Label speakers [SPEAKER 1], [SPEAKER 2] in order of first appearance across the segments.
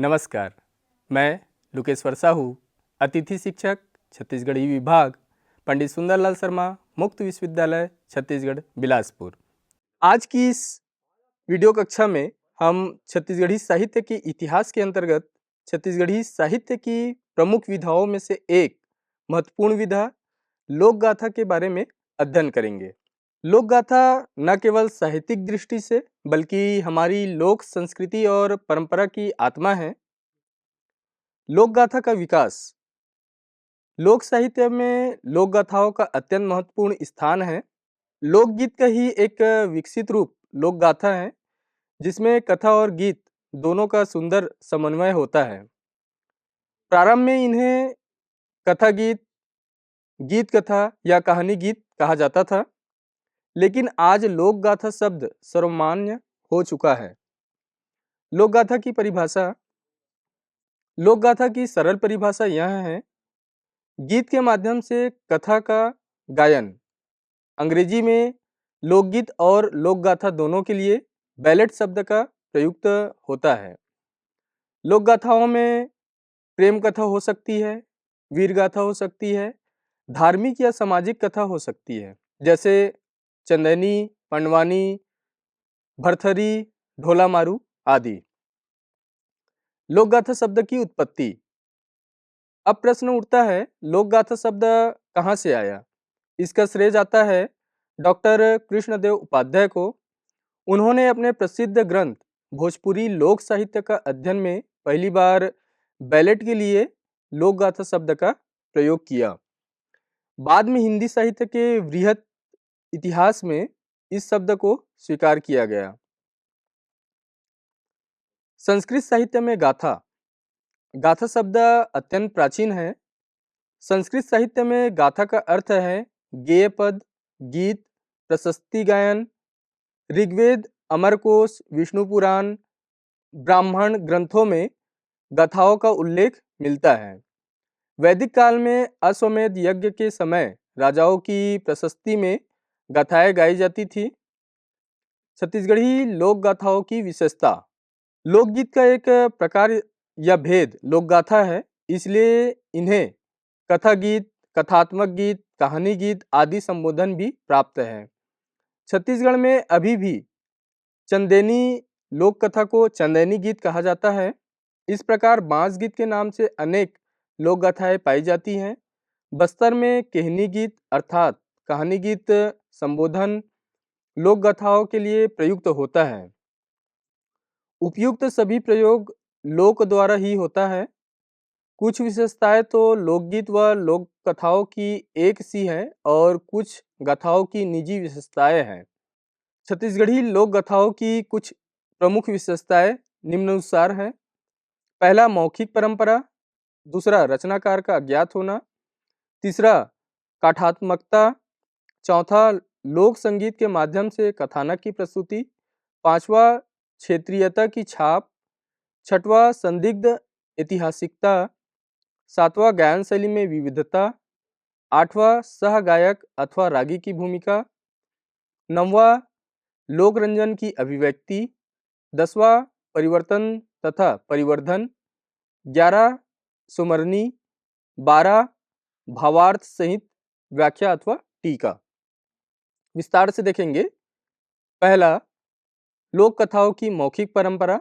[SPEAKER 1] नमस्कार, मैं लुकेश्वर साहू, अतिथि शिक्षक छत्तीसगढ़ी विभाग, पंडित सुंदरलाल शर्मा मुक्त विश्वविद्यालय छत्तीसगढ़ बिलासपुर। आज की इस वीडियो कक्षा में हम छत्तीसगढ़ी साहित्य के इतिहास के अंतर्गत छत्तीसगढ़ी साहित्य की प्रमुख विधाओं में से एक महत्वपूर्ण विधा लोक गाथा के बारे में अध्ययन करेंगे। लोक गाथा न केवल साहित्यिक दृष्टि से बल्कि हमारी लोक संस्कृति और परंपरा की आत्मा है। लोक गाथा का विकास लोक साहित्य में लोक गाथाओं का अत्यंत महत्वपूर्ण स्थान है। लोकगीत का ही एक विकसित रूप लोक गाथा है, जिसमें कथा और गीत दोनों का सुंदर समन्वय होता है। प्रारंभ में इन्हें कथा गीत, गीत कथा या कहानी गीत कहा जाता था, लेकिन आज लोक गाथा शब्द सर्वमान्य हो चुका है। लोक गाथा की परिभाषा लोक गाथा की सरल परिभाषा यह है: गीत के माध्यम से कथा का गायन। अंग्रेजी में लोकगीत और लोक गाथा दोनों के लिए बैलेट शब्द का प्रयुक्त होता है। लोक गाथाओं में प्रेम कथा हो सकती है, वीर गाथा हो सकती है, धार्मिक या सामाजिक कथा हो सकती है, जैसे चंदैनी, पंडवानी, भरथरी, ढोला मारू आदि। लोक गाथा शब्द की उत्पत्ति। अब प्रश्न उठता है, लोक गाथा शब्द कहाँ से आया? इसका श्रेय जाता है डॉक्टर कृष्णदेव उपाध्याय को। उन्होंने अपने प्रसिद्ध ग्रंथ भोजपुरी लोक साहित्य का अध्ययन में पहली बार बैलेट के लिए लोक गाथा शब्द का प्रयोग किया। बाद में हिंदी साहित्य के वृहत इतिहास में इस शब्द को स्वीकार किया गया। संस्कृत साहित्य में गाथा गाथा शब्द अत्यंत प्राचीन है। संस्कृत साहित्य में गाथा का अर्थ है गेय पद, गीत, प्रशस्ति गायन। ऋग्वेद, अमरकोश, विष्णु पुराण, ब्राह्मण ग्रंथों में गाथाओं का उल्लेख मिलता है। वैदिक काल में अश्वमेध यज्ञ के समय राजाओं की प्रशस्ति में गाथाएं गाई जाती थी। छत्तीसगढ़ी लोक गाथाओं की विशेषता। लोकगीत का एक प्रकार या भेद लोक गाथा है, इसलिए इन्हें कथा गीत, कथात्मक गीत, कहानी गीत आदि संबोधन भी प्राप्त है। छत्तीसगढ़ में अभी भी चंदेनी लोक कथा को चंदैनी गीत कहा जाता है। इस प्रकार बांस गीत के नाम से अनेक लोक गाथाएं पाई जाती हैं। बस्तर में केहनी गीत अर्थात कहानी गीत संबोधन लोक गाथाओं के लिए प्रयुक्त होता है। उपयुक्त सभी प्रयोग लोक द्वारा ही होता है। कुछ विशेषताएं तो लोकगीत व लोक कथाओं की एक सी है और कुछ गाथाओं की निजी विशेषताएं हैं। छत्तीसगढ़ी लोक गाथाओं की कुछ प्रमुख विशेषताएं निम्नानुसार हैं। पहला, मौखिक परंपरा। दूसरा, रचनाकार का अज्ञात होना। तीसरा, काठात्मकता। चौथा, लोक संगीत के माध्यम से कथानक की प्रस्तुति। पांचवा, क्षेत्रीयता की छाप। छठवां, संदिग्ध ऐतिहासिकता। सातवां, गायन शैली में विविधता। आठवां, सह गायक अथवा रागी की भूमिका। नौवां, लोक रंजन की अभिव्यक्ति। 10वां, परिवर्तन तथा परिवर्धन। 11, सुमरनी। 12, भावार्थ सहित व्याख्या अथवा टीका। विस्तार से देखेंगे। पहला, लोक कथाओं की मौखिक परंपरा।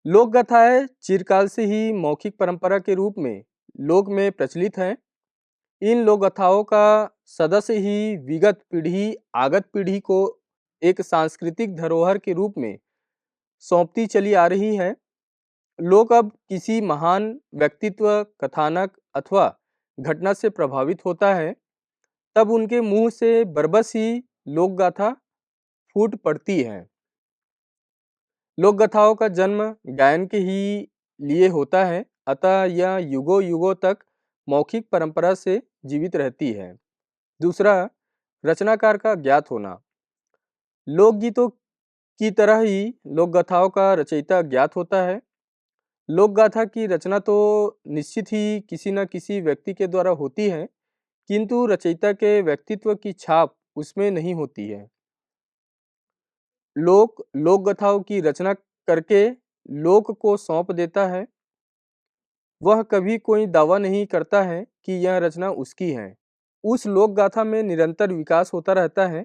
[SPEAKER 1] लोक गाथाएं चिरकाल से ही मौखिक परंपरा के रूप में लोक में प्रचलित हैं। इन लोक गाथाओं का सदस्य ही विगत पीढ़ी आगत पीढ़ी को एक सांस्कृतिक धरोहर के रूप में सौंपती चली आ रही है। लोग अब किसी महान व्यक्तित्व, कथानक अथवा घटना से प्रभावित होता है, तब उनके मुंह से बरबस ही लोक गाथा फूट पड़ती है। लोक गाथाओं का जन्म गायन के ही लिए होता है, अतः यह युगों युगों तक मौखिक परंपरा से जीवित रहती है। दूसरा, रचनाकार का ज्ञात होना। लोकगीतों की तरह ही लोक गाथाओं का रचयिता ज्ञात होता है। लोक गाथा की रचना तो निश्चित ही किसी न किसी व्यक्ति के द्वारा होती है, किंतु रचयिता के व्यक्तित्व की छाप उसमें नहीं होती है। लोक गाथाओं की रचना करके लोक को सौंप देता है। वह कभी कोई दावा नहीं करता है कि यह रचना उसकी है। उस लोक गाथा में निरंतर विकास होता रहता है।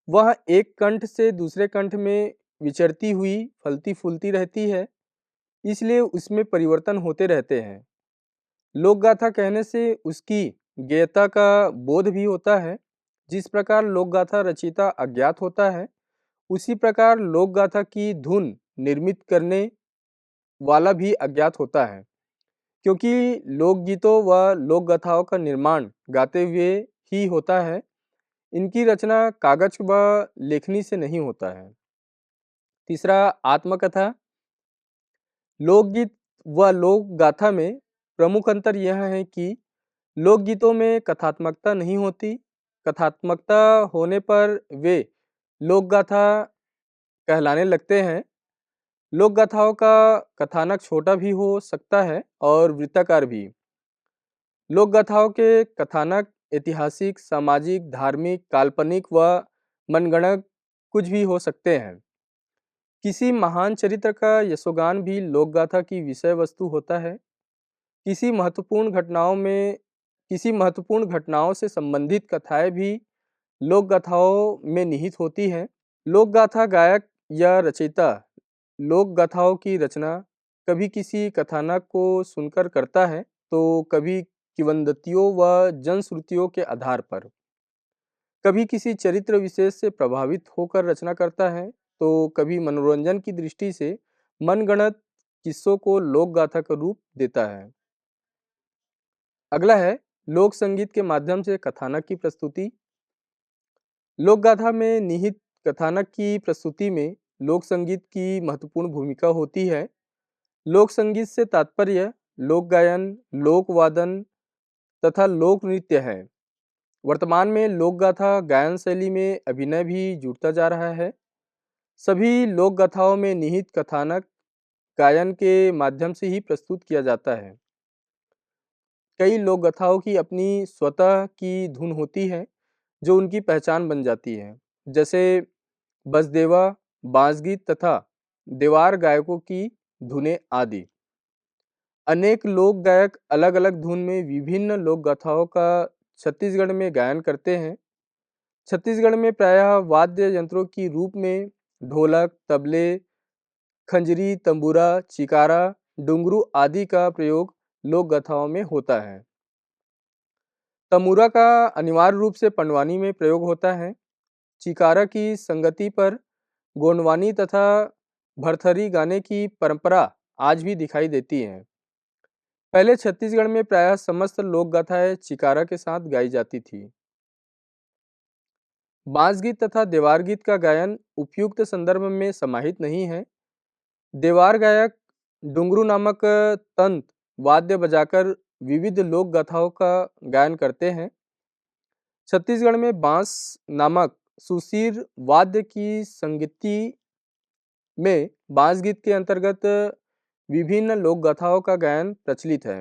[SPEAKER 1] वह एक कंठ से दूसरे कंठ में विचरती हुई फलती फूलती रहती है, इसलिए उसमें परिवर्तन होते रहते हैं। लोक गाथा कहने से उसकी गेयता का बोध भी होता है। जिस प्रकार लोक गाथा रचयिता अज्ञात होता है, उसी प्रकार लोक गाथा की धुन निर्मित करने वाला भी अज्ञात होता है, क्योंकि लोकगीतों व लोक गाथाओं का निर्माण गाते हुए ही होता है। इनकी रचना कागज व लेखनी से नहीं होता है। तीसरा, आत्मकथा। लोकगीत व लोक गाथा में प्रमुख अंतर यह है कि लोकगीतों में कथात्मकता नहीं होती। कथात्मकता होने पर वे लोक गाथा कहलाने लगते हैं। लोक गाथाओं का कथानक छोटा भी हो सकता है और वृत्ताकार भी। लोक गाथाओं के कथानक ऐतिहासिक, सामाजिक, धार्मिक, काल्पनिक व मनगढ़ंत कुछ भी हो सकते हैं। किसी महान चरित्र का यशोगान भी लोक गाथा की विषय वस्तु होता है। किसी महत्वपूर्ण घटनाओं में किसी महत्वपूर्ण घटनाओं से संबंधित कथाएं भी लोक गाथाओं में निहित होती हैं। लोक गाथा गायक या रचयिता लोक गाथाओं की रचना कभी किसी कथानक को सुनकर करता है, तो कभी किंवदंतियों व जनश्रुतियों के आधार पर। कभी किसी चरित्र विशेष से प्रभावित होकर रचना करता है, तो कभी मनोरंजन की दृष्टि से मनगढ़ंत किस्सों को लोक गाथा का रूप देता है। अगला है लोक संगीत के माध्यम से कथानक की प्रस्तुति। लोक गाथा में निहित कथानक की प्रस्तुति में लोक संगीत की महत्वपूर्ण भूमिका होती है। लोक संगीत से तात्पर्य लोक गायन, लोक वादन तथा लोक नृत्य है। वर्तमान में लोक गाथा गायन शैली में अभिनय भी जुड़ता जा रहा है। सभी लोक गाथाओं में निहित कथानक गायन के माध्यम से ही प्रस्तुत किया जाता है। कई लोक गाथाओं की अपनी स्वतः की धुन होती है, जो उनकी पहचान बन जाती है, जैसे बसदेवा, बांसगीत तथा देवार गायकों की धुनें आदि। अनेक लोक गायक अलग अलग धुन में विभिन्न लोक गाथाओं का छत्तीसगढ़ में गायन करते हैं। छत्तीसगढ़ में प्रायः वाद्य यंत्रों की रूप में ढोलक, तबले, खंजरी, तंबूरा, चिकारा, डुंगरू आदि का प्रयोग लोक गाथाओं में होता है। तमूरा का अनिवार्य रूप से पंडवानी में प्रयोग होता है। चिकारा की संगति पर गोंडवानी तथा भरथरी गाने की परंपरा आज भी दिखाई देती है। पहले छत्तीसगढ़ में प्रायः समस्त लोक गाथाएं चिकारा के साथ गाई जाती थी। बांस गीत तथा देवार गीत का गायन उपयुक्त संदर्भ में समाहित नहीं है। देवार गायक डुंगरू नामक तंत्र वाद्य बजाकर विविध लोक गाथाओं का गायन करते हैं। छत्तीसगढ़ में बांस नामक सुसीर वाद्य की संगति में बांस गीत के अंतर्गत विभिन्न लोक गाथाओं का गायन प्रचलित है।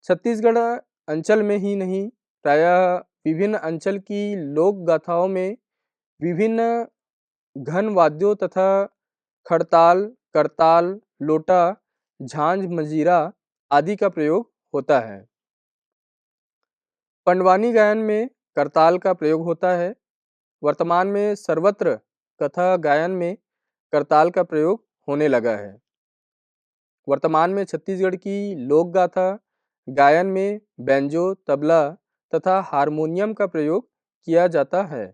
[SPEAKER 1] छत्तीसगढ़ अंचल में ही नहीं, प्रायः विभिन्न अंचल की लोक गाथाओं में विभिन्न घन वाद्यों तथा खड़ताल, करताल, लोटा, झांझ, मंजीरा आदि का प्रयोग होता है। पंडवानी गायन में करताल का प्रयोग होता है। वर्तमान में सर्वत्र कथा गायन में करताल का प्रयोग होने लगा है। वर्तमान में छत्तीसगढ़ की लोक गाथा गायन में बैंजो, तबला तथा हारमोनियम का प्रयोग किया जाता है।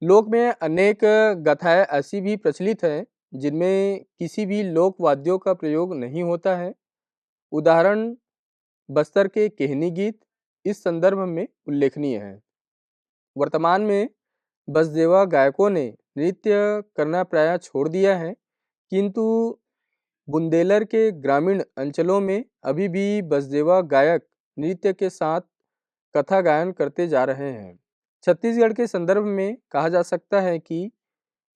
[SPEAKER 1] लोक में अनेक गाथाएं ऐसी भी प्रचलित हैं जिनमें किसी भी लोक वाद्यों का प्रयोग नहीं होता है। उदाहरण बस्तर के केहनी गीत इस संदर्भ में उल्लेखनीय है। वर्तमान में बसदेवा गायकों ने नृत्य करना प्रायः छोड़ दिया है, किंतु बुंदेलर के ग्रामीण अंचलों में अभी भी बसदेवा गायक नृत्य के साथ कथा गायन करते जा रहे हैं। छत्तीसगढ़ के संदर्भ में कहा जा सकता है कि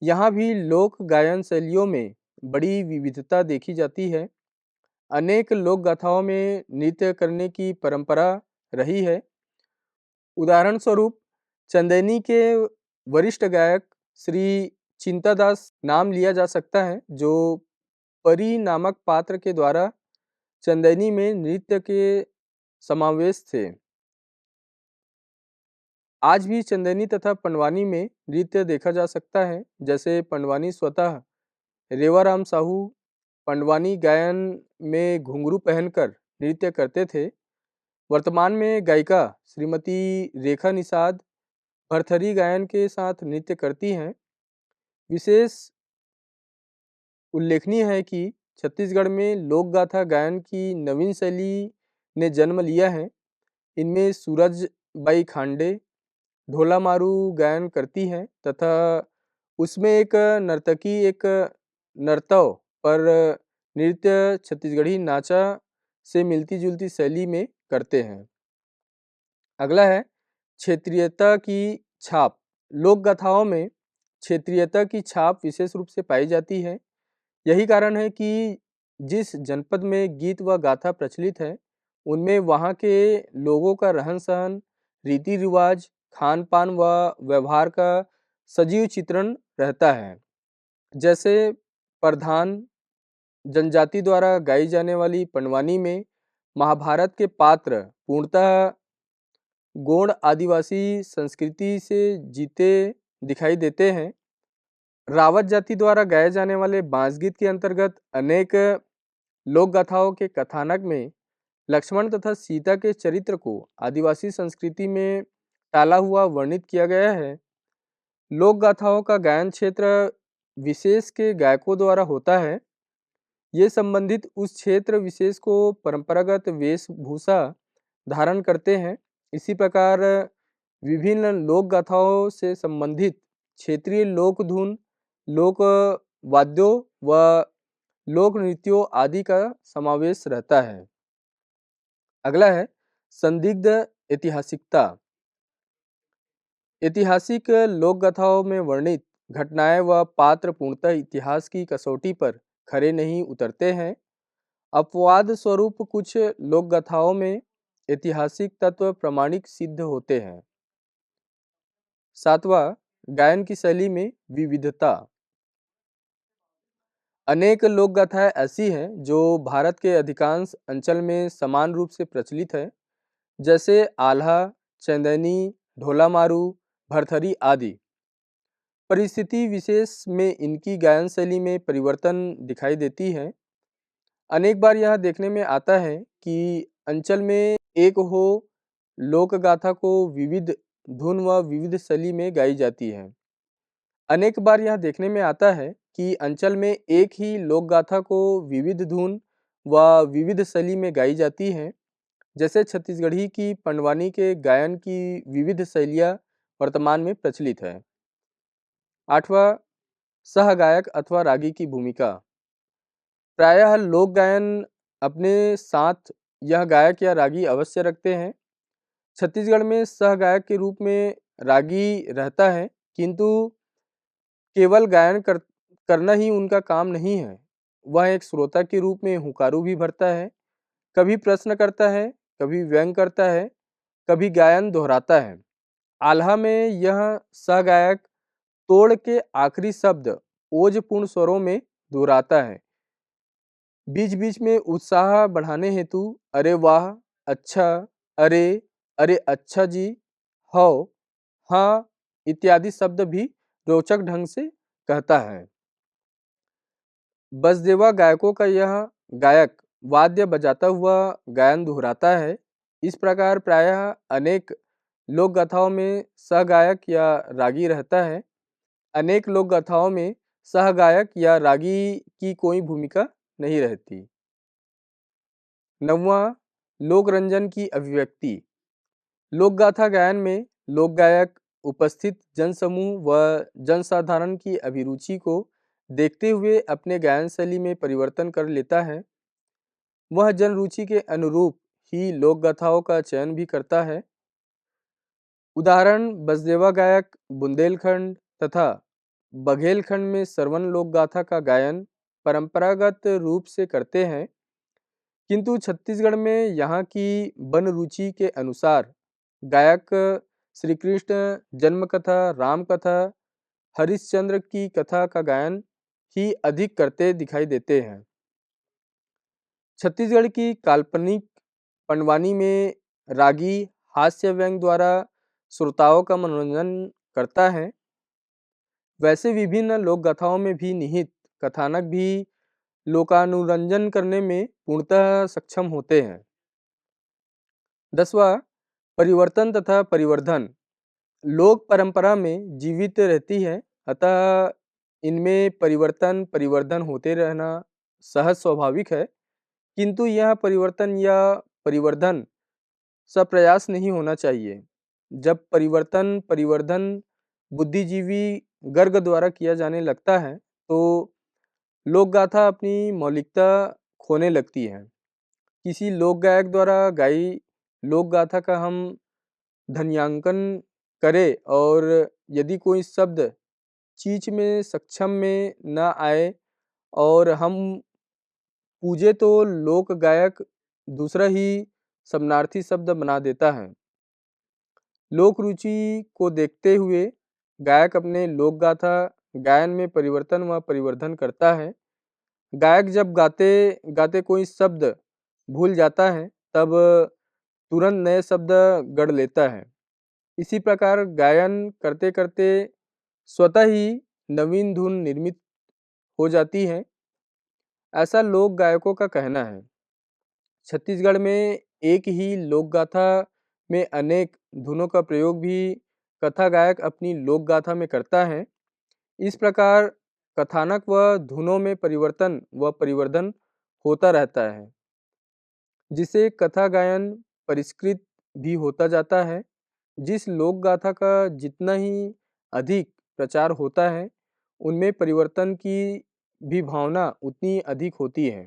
[SPEAKER 1] यहाँ भी लोक गायन शैलियों में बड़ी विविधता देखी जाती है। अनेक लोक गाथाओं में नृत्य करने की परंपरा रही है। उदाहरण स्वरूप चंदैनी के वरिष्ठ गायक श्री चिंतादास नाम लिया जा सकता है, जो परी नामक पात्र के द्वारा चंदैनी में नृत्य के समावेश थे। आज भी चंदैनी तथा पंडवानी में नृत्य देखा जा सकता है। जैसे पंडवानी स्वतः रेवाराम साहू पंडवानी गायन में घुंघरू पहनकर नृत्य करते थे। वर्तमान में गायिका श्रीमती रेखा निषाद भरथरी गायन के साथ नृत्य करती हैं। विशेष उल्लेखनीय है कि छत्तीसगढ़ में लोक गाथा गायन की नवीन शैली ने जन्म लिया है। इनमें सूरजबाई खांडे ढोला मारू गायन करती हैं तथा उसमें एक नर्तकी एक नर्तव पर नृत्य छत्तीसगढ़ी नाचा से मिलती जुलती शैली में करते हैं। अगला है क्षेत्रीयता की छाप। लोक गाथाओं में क्षेत्रीयता की छाप विशेष रूप से पाई जाती है। यही कारण है कि जिस जनपद में गीत व गाथा प्रचलित है, उनमें वहाँ के लोगों का रहन सहन, रीति रिवाज, खान पान व व्यवहार का सजीव चित्रण रहता है। जैसे प्रधान जनजाति द्वारा गाई जाने वाली पंडवानी में महाभारत के पात्र पूर्णतः गोंड आदिवासी संस्कृति से जीते दिखाई देते हैं। रावत जाति द्वारा गाए जाने वाले बांसगीत के अंतर्गत अनेक लोक गाथाओं के कथानक में लक्ष्मण तथा सीता के चरित्र को आदिवासी संस्कृति में टाला हुआ वर्णित किया गया है। लोक गाथाओं का गायन क्षेत्र विशेष के गायकों द्वारा होता है। ये संबंधित उस क्षेत्र विशेष को परंपरागत वेशभूषा धारण करते हैं। इसी प्रकार विभिन्न लोक गाथाओं से संबंधित क्षेत्रीय लोक धुन, लोक वाद्यों व लोक नृत्यों आदि का समावेश रहता है। अगला है संदिग्ध ऐतिहासिकता। ऐतिहासिक लोक गाथाओं में वर्णित घटनाएं व पात्र पूर्णतः इतिहास की कसौटी पर खरे नहीं उतरते हैं। अपवाद स्वरूप कुछ लोक गाथाओं में ऐतिहासिक तत्व प्रमाणिक सिद्ध होते हैं। सातवां, गायन की शैली में विविधता। अनेक लोक गाथाएं ऐसी हैं जो भारत के अधिकांश अंचल में समान रूप से प्रचलित है। जैसे आल्हा, चंदैनी, ढोला मारू, भरथरी आदि। परिस्थिति विशेष में इनकी गायन शैली में परिवर्तन दिखाई देती है। अनेक बार यह देखने में आता है कि अंचल में एक हो लोक गाथा को विविध धुन व विविध शैली में गाई जाती है। अनेक बार यह देखने में आता है कि अंचल में एक ही लोक गाथा को विविध धुन व विविध शैली में गाई जाती है। जैसे छत्तीसगढ़ी की पंडवानी के गायन की विविध शैलियाँ वर्तमान में प्रचलित है। आठवां, सहगायक अथवा रागी की भूमिका। प्रायः लोक गायन अपने साथ यह गायक या रागी अवश्य रखते हैं। छत्तीसगढ़ में सहगायक के रूप में रागी रहता है, किंतु केवल गायन करना ही उनका काम नहीं है। वह एक श्रोता के रूप में हुंकारू भी भरता है, कभी प्रश्न करता है, कभी व्यंग करता है, कभी गायन दोहराता है। आल्हा में यह सहगायक तोड़ के आखिरी शब्द ओजपूर्ण स्वरों में दोहराता है। बीच बीच में उत्साह बढ़ाने हेतु अरे वाह, अच्छा, अरे, अरे अच्छा जी, हौ, हाँ इत्यादि शब्द भी रोचक ढंग से कहता है। बसदेवा गायकों का यह गायक वाद्य बजाता हुआ गायन दोहराता है। इस प्रकार प्रायः अनेक लोक गाथाओं में सहगायक या रागी रहता है। अनेक लोक गाथाओं में सहगायक या रागी की कोई भूमिका नहीं रहती। नौवां, लोक रंजन की अभिव्यक्ति। लोक गाथा गायन में लोक गायक उपस्थित जनसमूह व जनसाधारण की अभिरुचि को देखते हुए अपने गायन शैली में परिवर्तन कर लेता है। वह जनरुचि के अनुरूप ही लोक गाथाओं का चयन भी करता है। उदाहरण बसदेवा गायक बुंदेलखंड तथा बघेलखंड में सरवन लोक गाथा का गायन परंपरागत रूप से करते हैं, किंतु छत्तीसगढ़ में यहाँ की वन रुचि के अनुसार गायक श्री कृष्ण जन्म कथा, राम कथा, हरिश्चंद्र की कथा का गायन ही अधिक करते दिखाई देते हैं। छत्तीसगढ़ की काल्पनिक पंडवानी में रागी हास्य व्यंग द्वारा श्रोताओं का मनोरंजन करता है। वैसे विभिन्न लोक गाथाओं में भी निहित कथानक भी लोकानुरंजन करने में पूर्णतः सक्षम होते हैं। 10वां परिवर्तन तथा परिवर्धन लोक परंपरा में जीवित रहती है, अतः इनमें परिवर्तन परिवर्धन होते रहना सहज स्वाभाविक है। किंतु यह परिवर्तन या परिवर्धन सप्रयास नहीं होना चाहिए। जब परिवर्तन परिवर्धन बुद्धिजीवी गर्ग द्वारा किया जाने लगता है तो लोक गाथा अपनी मौलिकता खोने लगती है। किसी लोक गायक द्वारा गाई लोक गाथा का हम ध्वन्यांकन करें और यदि कोई शब्द चीज में सक्षम में न आए और हम पूजे तो लोक गायक दूसरा ही समानार्थी शब्द बना देता है। लोक रुचि को देखते हुए गायक अपने लोक गाथा गायन में परिवर्तन व परिवर्धन करता है। गायक जब गाते गाते कोई शब्द भूल जाता है तब तुरंत नए शब्द गढ़ लेता है। इसी प्रकार गायन करते करते स्वतः ही नवीन धुन निर्मित हो जाती है, ऐसा लोक गायकों का कहना है। छत्तीसगढ़ में एक ही लोक गाथा में अनेक धुनों का प्रयोग भी कथा गायक अपनी लोक गाथा में करता है। इस प्रकार कथानक व धुनों में परिवर्तन व परिवर्धन होता रहता है, जिसे कथा गायन परिष्कृत भी होता जाता है। जिस लोक गाथा का जितना ही अधिक प्रचार होता है, उनमें परिवर्तन की भी भावना उतनी अधिक होती है।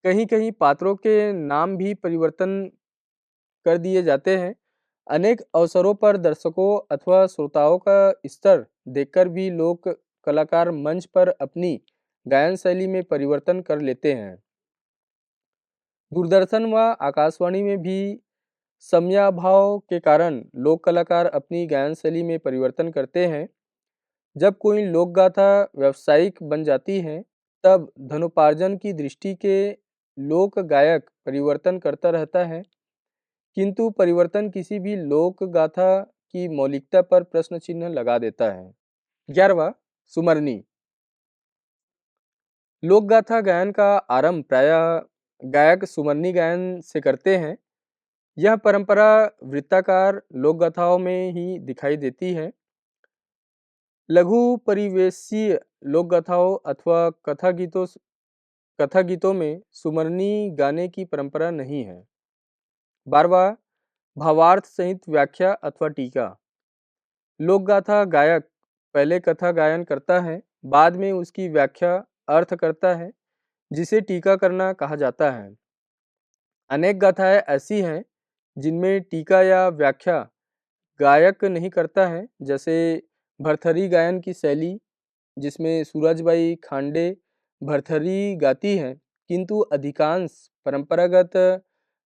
[SPEAKER 1] कहीं कहीं पात्रों के नाम भी परिवर्तन कर दिए जाते हैं। अनेक अवसरों पर दर्शकों अथवा श्रोताओं का स्तर देखकर भी लोक कलाकार मंच पर अपनी गायन शैली में परिवर्तन कर लेते हैं। दूरदर्शन व आकाशवाणी में भी समयाभाव के कारण लोक कलाकार अपनी गायन शैली में परिवर्तन करते हैं। जब कोई लोक गाथा व्यावसायिक बन जाती है तब धनोपार्जन की दृष्टि के लोक गायक परिवर्तन करता रहता है, किंतु परिवर्तन किसी भी लोक गाथा की मौलिकता पर प्रश्न चिन्ह लगा देता है। 11वां सुमरनी लोक गाथा गायन का आरंभ प्रायः गायक सुमरनी गायन से करते हैं। यह परंपरा वृत्ताकार लोक गाथाओं में ही दिखाई देती है। लघु परिवेशीय लोक गाथाओं अथवा कथा गीतों में सुमरनी गाने की परंपरा नहीं है। 12वां भावार्थ सहित व्याख्या अथवा टीका लोक गाथा गायक पहले कथा गायन करता है, बाद में उसकी व्याख्या अर्थ करता है, जिसे टीका करना कहा जाता है। अनेक गाथाएं ऐसी हैं जिनमें टीका या व्याख्या गायक नहीं करता है, जैसे भरथरी गायन की शैली जिसमें सूरजबाई खांडे भरथरी गाती हैं, किंतु अधिकांश परंपरागत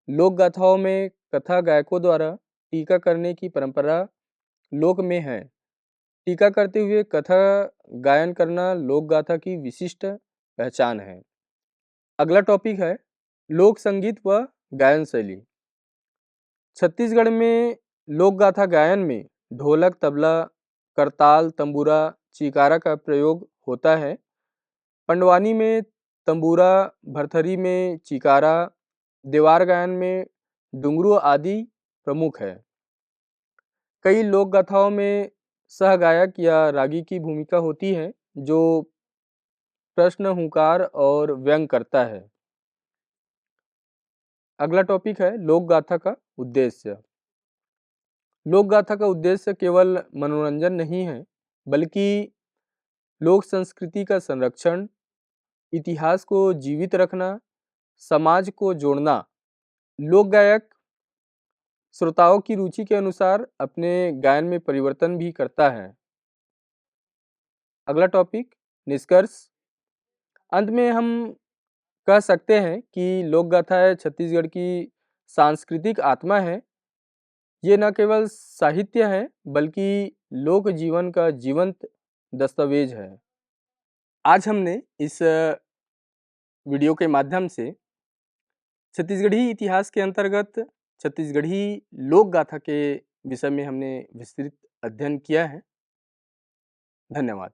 [SPEAKER 1] लोक गाथाओं में कथा गायकों द्वारा टीका करने की परंपरा लोक में है। टीका करते हुए कथा गायन करना लोक गाथा की विशिष्ट पहचान है। अगला टॉपिक है लोक संगीत व गायन शैली। छत्तीसगढ़ में लोक गाथा गायन में ढोलक, तबला, करताल, तंबूरा, चिकारा का प्रयोग होता है। पंडवानी में तंबूरा, भरथरी में चिकारा, देवार गायन में डुंगरू आदि प्रमुख है। कई लोक गाथाओं में सहगायक या रागी की भूमिका होती है जो प्रश्न, हुंकार और व्यंग करता है। अगला टॉपिक है लोक गाथा का उद्देश्य। लोक गाथा का उद्देश्य केवल मनोरंजन नहीं है, बल्कि लोक संस्कृति का संरक्षण, इतिहास को जीवित रखना, समाज को जोड़ना। लोक गायक श्रोताओं की रुचि के अनुसार अपने गायन में परिवर्तन भी करता है। अगला टॉपिक निष्कर्ष। अंत में हम कह सकते हैं कि लोक गाथाएं छत्तीसगढ़ की सांस्कृतिक आत्मा है। ये न केवल साहित्य है बल्कि लोक जीवन का जीवंत दस्तावेज है। आज हमने इस वीडियो के माध्यम से छत्तीसगढ़ी इतिहास के अंतर्गत छत्तीसगढ़ी लोक गाथा के विषय में हमने विस्तृत अध्ययन किया है। धन्यवाद।